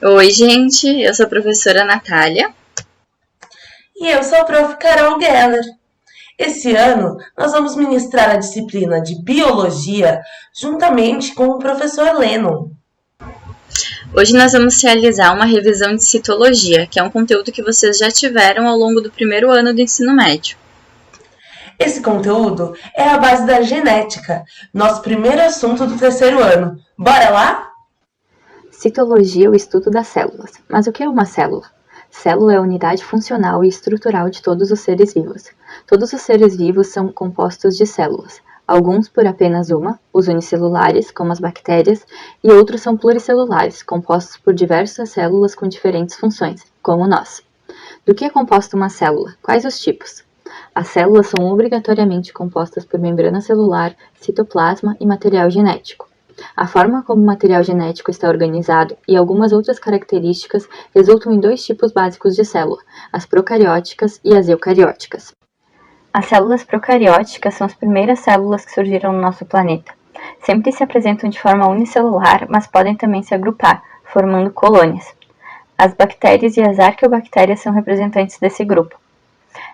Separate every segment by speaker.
Speaker 1: Oi, gente, eu sou a professora Natália.
Speaker 2: E eu sou a Prof. Carol Geller. Esse ano, nós vamos ministrar a disciplina de Biologia juntamente com o professor Lennon.
Speaker 1: Hoje nós vamos realizar uma revisão de citologia, que é um conteúdo que vocês já tiveram ao longo do primeiro ano do ensino médio.
Speaker 2: Esse conteúdo é a base da genética, nosso primeiro assunto do terceiro ano. Bora lá?
Speaker 3: Citologia é o estudo das células. Mas o que é uma célula? Célula é a unidade funcional e estrutural de todos os seres vivos. Todos os seres vivos são compostos de células, alguns por apenas uma, os unicelulares, como as bactérias, e outros são pluricelulares, compostos por diversas células com diferentes funções, como nós. Do que é composta uma célula? Quais os tipos? As células são obrigatoriamente compostas por membrana celular, citoplasma e material genético. A forma como o material genético está organizado e algumas outras características resultam em dois tipos básicos de célula, as procarióticas e as eucarióticas. As células procarióticas são as primeiras células que surgiram no nosso planeta. Sempre se apresentam de forma unicelular, mas podem também se agrupar, formando colônias. As bactérias e as arqueobactérias são representantes desse grupo.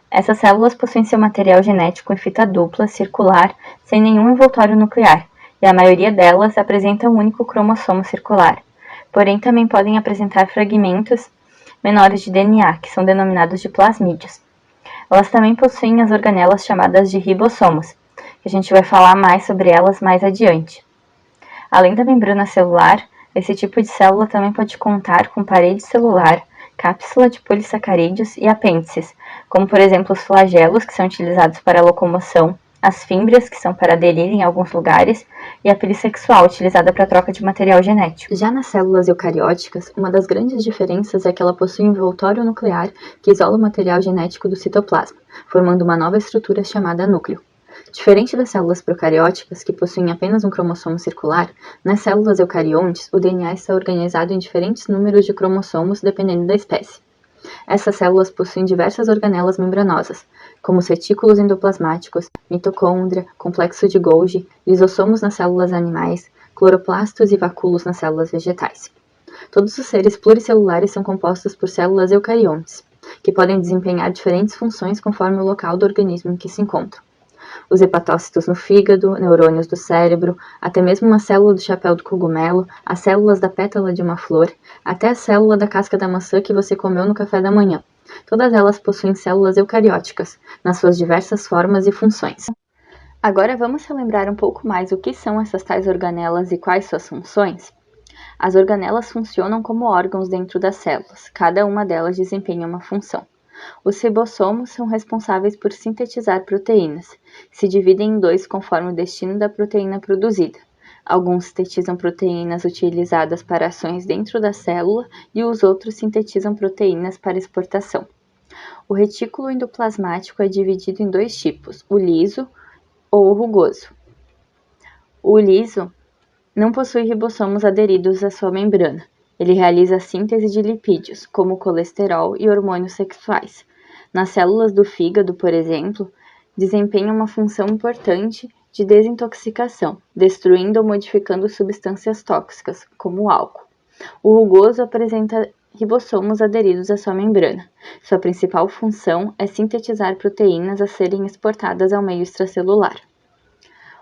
Speaker 3: Essas células possuem seu material genético em fita dupla, circular, sem nenhum envoltório nuclear, e a maioria delas apresenta um único cromossomo circular. Porém, também podem apresentar fragmentos menores de DNA, que são denominados de plasmídios. Elas também possuem as organelas chamadas de ribossomos, que a gente vai falar mais sobre elas mais adiante. Além da membrana celular, esse tipo de célula também pode contar com parede celular, cápsula de polissacarídeos e apêndices, como por exemplo os flagelos, que são utilizados para a locomoção, as fímbrias, que são para aderir em alguns lugares, e a pele sexual, utilizada para a troca de material genético. Já nas células eucarióticas, uma das grandes diferenças é que ela possui um envoltório nuclear que isola o material genético do citoplasma, formando uma nova estrutura chamada núcleo. Diferente das células procarióticas, que possuem apenas um cromossomo circular, nas células eucariontes, o DNA está organizado em diferentes números de cromossomos dependendo da espécie. Essas células possuem diversas organelas membranosas, como os retículos endoplasmáticos, mitocôndria, complexo de Golgi, lisossomos nas células animais, cloroplastos e vacúolos nas células vegetais. Todos os seres pluricelulares são compostos por células eucariontes, que podem desempenhar diferentes funções conforme o local do organismo em que se encontram. Os hepatócitos no fígado, neurônios do cérebro, até mesmo uma célula do chapéu do cogumelo, as células da pétala de uma flor, até a célula da casca da maçã que você comeu no café da manhã. Todas elas possuem células eucarióticas, nas suas diversas formas e funções. Agora vamos relembrar um pouco mais o que são essas tais organelas e quais suas funções? As organelas funcionam como órgãos dentro das células, cada uma delas desempenha uma função. Os ribossomos são responsáveis por sintetizar proteínas. Se dividem em dois conforme o destino da proteína produzida. Alguns sintetizam proteínas utilizadas para ações dentro da célula e os outros sintetizam proteínas para exportação. O retículo endoplasmático é dividido em dois tipos, o liso ou o rugoso. O liso não possui ribossomos aderidos à sua membrana. Ele realiza a síntese de lipídios, como colesterol e hormônios sexuais. Nas células do fígado, por exemplo, desempenha uma função importante de desintoxicação, destruindo ou modificando substâncias tóxicas, como o álcool. O rugoso apresenta ribossomos aderidos à sua membrana. Sua principal função é sintetizar proteínas a serem exportadas ao meio extracelular.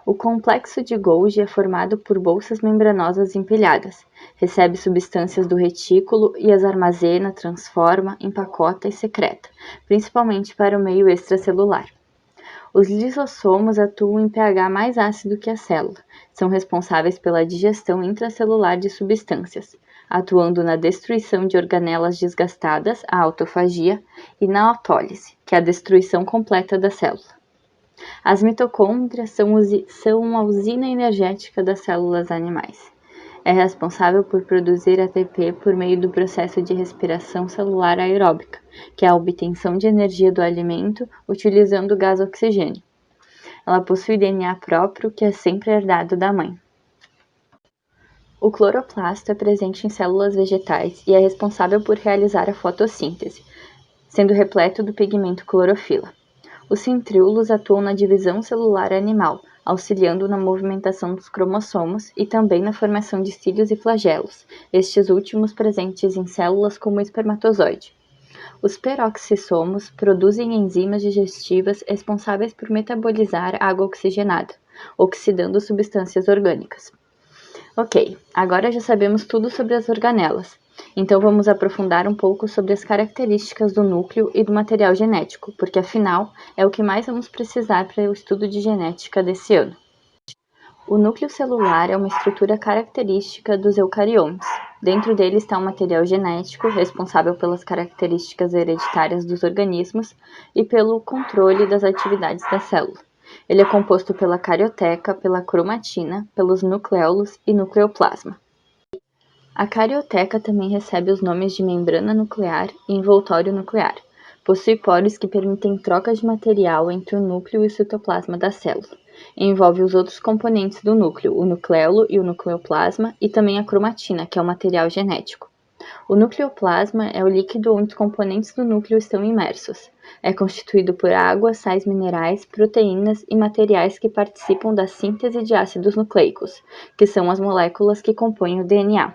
Speaker 3: O complexo de Golgi é formado por bolsas membranosas empilhadas. Recebe substâncias do retículo e as armazena, transforma, empacota e secreta, principalmente para o meio extracelular. Os lisossomos atuam em pH mais ácido que a célula. São responsáveis pela digestão intracelular de substâncias, atuando na destruição de organelas desgastadas, a autofagia, e na autólise, que é a destruição completa da célula. As mitocôndrias são uma usina energética das células animais. É responsável por produzir ATP por meio do processo de respiração celular aeróbica, que é a obtenção de energia do alimento utilizando o gás oxigênio. Ela possui DNA próprio, que é sempre herdado da mãe. O cloroplasto é presente em células vegetais e é responsável por realizar a fotossíntese, sendo repleto do pigmento clorofila. Os centríolos atuam na divisão celular animal, auxiliando na movimentação dos cromossomos e também na formação de cílios e flagelos, estes últimos presentes em células como o espermatozoide. Os peroxissomos produzem enzimas digestivas responsáveis por metabolizar água oxigenada, oxidando substâncias orgânicas. Ok, agora já sabemos tudo sobre as organelas, então vamos aprofundar um pouco sobre as características do núcleo e do material genético, porque afinal é o que mais vamos precisar para o estudo de genética desse ano. O núcleo celular é uma estrutura característica dos eucariontes. Dentro dele está um material genético responsável pelas características hereditárias dos organismos e pelo controle das atividades da célula. Ele é composto pela carioteca, pela cromatina, pelos nucleolos e nucleoplasma. A carioteca também recebe os nomes de membrana nuclear e envoltório nuclear. Possui poros que permitem troca de material entre o núcleo e o citoplasma da célula. Envolve os outros componentes do núcleo, o nucleolo e o nucleoplasma, e também a cromatina, que é o material genético. O nucleoplasma é o líquido onde os componentes do núcleo estão imersos. É constituído por água, sais minerais, proteínas e materiais que participam da síntese de ácidos nucleicos, que são as moléculas que compõem o DNA.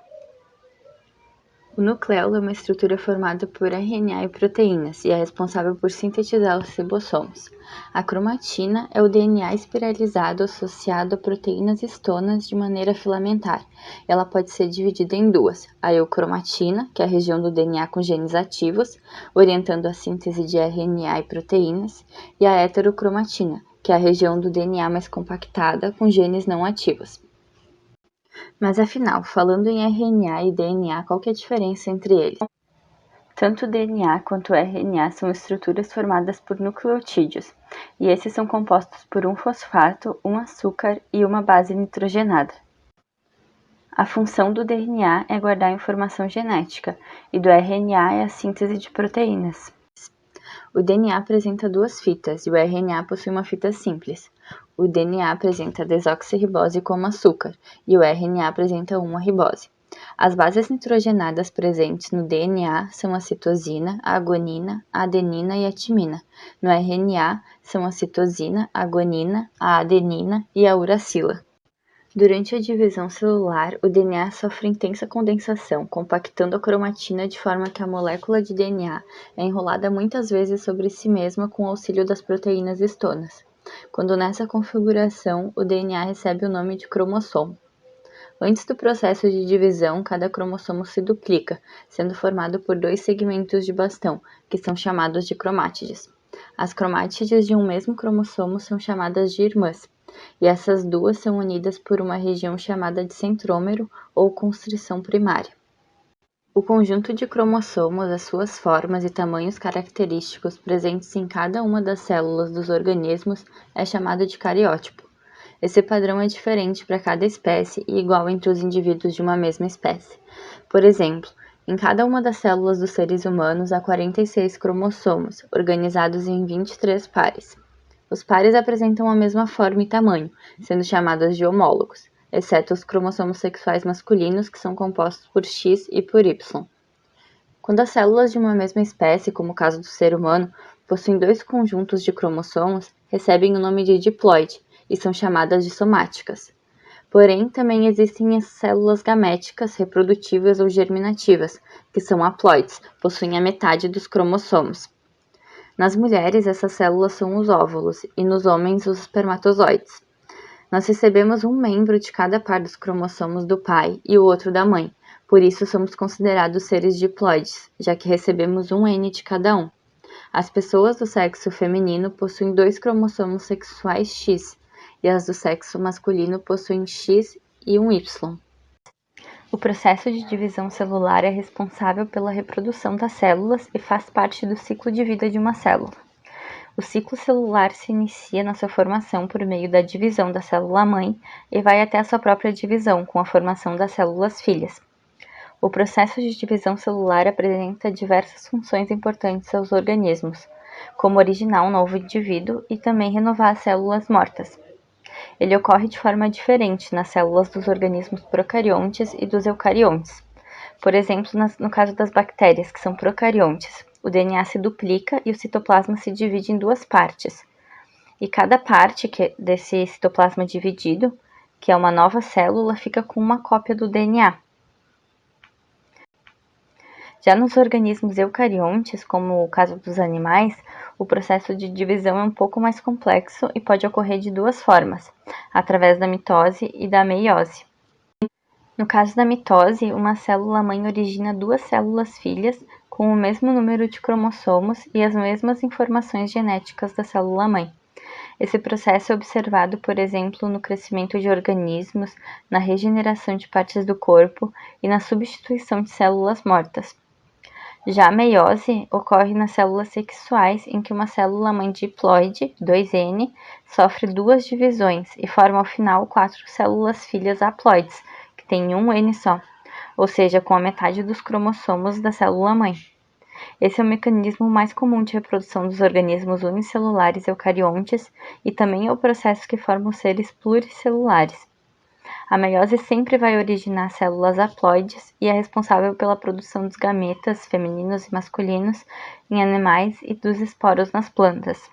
Speaker 3: O nucleolo é uma estrutura formada por RNA e proteínas e é responsável por sintetizar os ribossomos. A cromatina é o DNA espiralizado associado a proteínas histonas de maneira filamentar. Ela pode ser dividida em duas: a eucromatina, que é a região do DNA com genes ativos, orientando a síntese de RNA e proteínas, e a heterocromatina, que é a região do DNA mais compactada com genes não ativos. Mas afinal, falando em RNA e DNA, qual que é a diferença entre eles? Tanto o DNA quanto o RNA são estruturas formadas por nucleotídeos, e esses são compostos por um fosfato, um açúcar e uma base nitrogenada. A função do DNA é guardar informação genética, e do RNA é a síntese de proteínas. O DNA apresenta duas fitas, e o RNA possui uma fita simples. O DNA apresenta desoxirribose como açúcar, e o RNA apresenta uma ribose. As bases nitrogenadas presentes no DNA são a citosina, a guanina, a adenina e a timina. No RNA são a citosina, a guanina, a adenina e a uracila. Durante a divisão celular, o DNA sofre intensa condensação, compactando a cromatina de forma que a molécula de DNA é enrolada muitas vezes sobre si mesma com o auxílio das proteínas histonas. Quando nessa configuração, o DNA recebe o nome de cromossomo. Antes do processo de divisão, cada cromossomo se duplica, sendo formado por dois segmentos de bastão, que são chamados de cromátides. As cromátides de um mesmo cromossomo são chamadas de irmãs, e essas duas são unidas por uma região chamada de centrômero ou constrição primária. O conjunto de cromossomos, as suas formas e tamanhos característicos presentes em cada uma das células dos organismos é chamado de cariótipo. Esse padrão é diferente para cada espécie e igual entre os indivíduos de uma mesma espécie. Por exemplo, em cada uma das células dos seres humanos há 46 cromossomos, organizados em 23 pares. Os pares apresentam a mesma forma e tamanho, sendo chamados de homólogos, exceto os cromossomos sexuais masculinos, que são compostos por X e por Y. Quando as células de uma mesma espécie, como o caso do ser humano, possuem dois conjuntos de cromossomos, recebem o nome de diploide e são chamadas de somáticas. Porém, também existem as células gaméticas, reprodutivas ou germinativas, que são haploides, possuem a metade dos cromossomos. Nas mulheres, essas células são os óvulos e nos homens, os espermatozoides. Nós recebemos um membro de cada par dos cromossomos do pai e o outro da mãe, por isso somos considerados seres diploides, já que recebemos um N de cada um. As pessoas do sexo feminino possuem dois cromossomos sexuais X, e as do sexo masculino possuem X e um Y. O processo de divisão celular é responsável pela reprodução das células e faz parte do ciclo de vida de uma célula. O ciclo celular se inicia na sua formação por meio da divisão da célula-mãe e vai até a sua própria divisão, com a formação das células filhas. O processo de divisão celular apresenta diversas funções importantes aos organismos, como originar um novo indivíduo e também renovar as células mortas. Ele ocorre de forma diferente nas células dos organismos procariontes e dos eucariontes. Por exemplo, no caso das bactérias, que são procariontes, o DNA se duplica e o citoplasma se divide em duas partes. E cada parte desse citoplasma dividido, que é uma nova célula, fica com uma cópia do DNA. Já nos organismos eucariontes, como o caso dos animais, o processo de divisão é um pouco mais complexo e pode ocorrer de duas formas, através da mitose e da meiose. No caso da mitose, uma célula-mãe origina duas células filhas com o mesmo número de cromossomos e as mesmas informações genéticas da célula-mãe. Esse processo é observado, por exemplo, no crescimento de organismos, na regeneração de partes do corpo e na substituição de células mortas. Já a meiose ocorre nas células sexuais, em que uma célula-mãe diploide, 2N, sofre duas divisões e forma ao final 4 células filhas haploides, que têm um N só, ou seja, com a metade dos cromossomos da célula-mãe. Esse é o mecanismo mais comum de reprodução dos organismos unicelulares eucariontes e também é o processo que forma os seres pluricelulares. A meiose sempre vai originar células haploides e é responsável pela produção dos gametas femininos e masculinos em animais e dos esporos nas plantas.